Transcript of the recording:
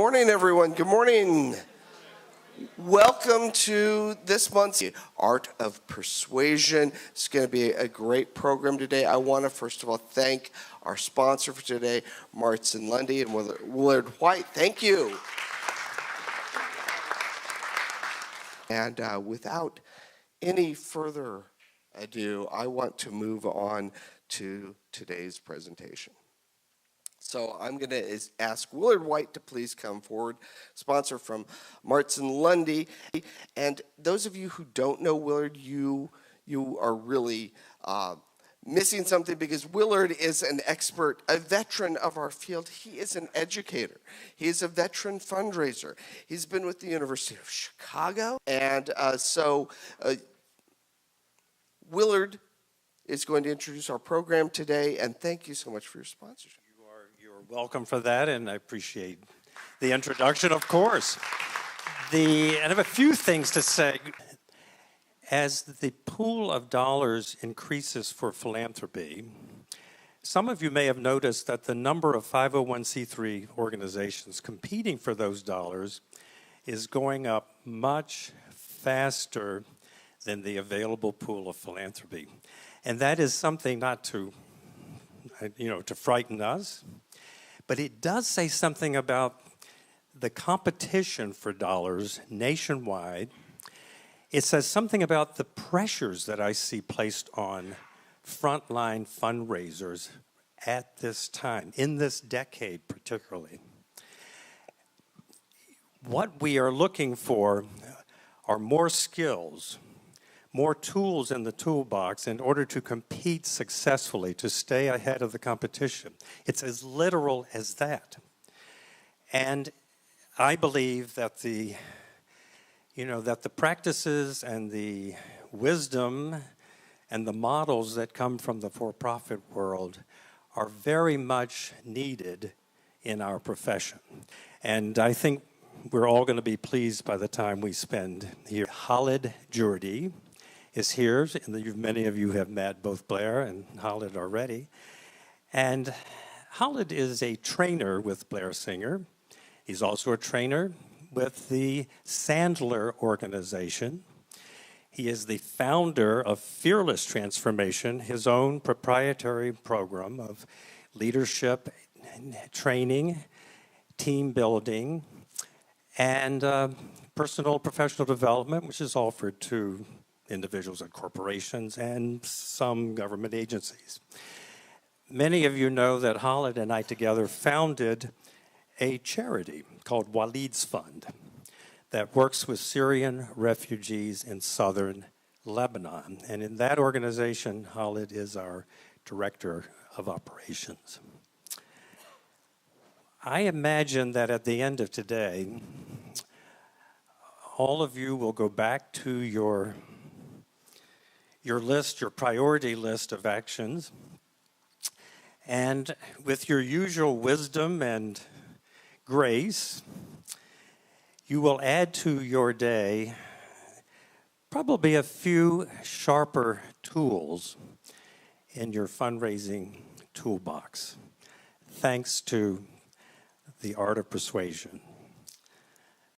morning, everyone. Good morning. Welcome to this month's Art of Persuasion. It's going to be a great program today. I want to, first of all, thank our sponsor for today, Martin Lundy and Willard White. Thank you. And without any further ado, I want to move on to today's presentation. So I'm going to ask Willard White to please come forward, sponsor from Martin Lundy. And those of you who don't know Willard, you are really missing something, because Willard is an expert, a veteran of our field. He is an educator. He is a veteran fundraiser. He's been with the University of Chicago. And so Willard is going to introduce our program today. And thank you so much for your sponsorship. You're welcome for that, and I appreciate the introduction, of course. And I have a few things to say. As the pool of dollars increases for philanthropy, some of you may have noticed that the number of 501c3 organizations competing for those dollars is going up much faster than the available pool of philanthropy. And that is something not to, to frighten us, but it does say something about the competition for dollars nationwide. It says something about the pressures that I see placed on frontline fundraisers at this time, in this decade particularly. What we are looking for are more skills, more tools in the toolbox in order to compete successfully, to stay ahead of the competition. It's as literal as that. And I believe that the practices and the wisdom and the models that come from the for-profit world are very much needed in our profession. And I think we're all going to be pleased by the time we spend here. Kal Jurdi is here, and many of you have met both Blair and Khalid already. And Khalid is a trainer with Blair Singer. He's also a trainer with the Sandler organization. He is the founder of Fearless Transformation, his own proprietary program of leadership, training, team building, and personal professional development, which is offered to individuals and corporations and some government agencies. Many of you know that Khalid and I together founded a charity called Walid's Fund that works with Syrian refugees in southern Lebanon. And in that organization, Khalid is our director of operations. I imagine that at the end of today, all of you will go back to your list, your priority list of actions, and with your usual wisdom and grace, you will add to your day probably a few sharper tools in your fundraising toolbox, thanks to the Art of Persuasion.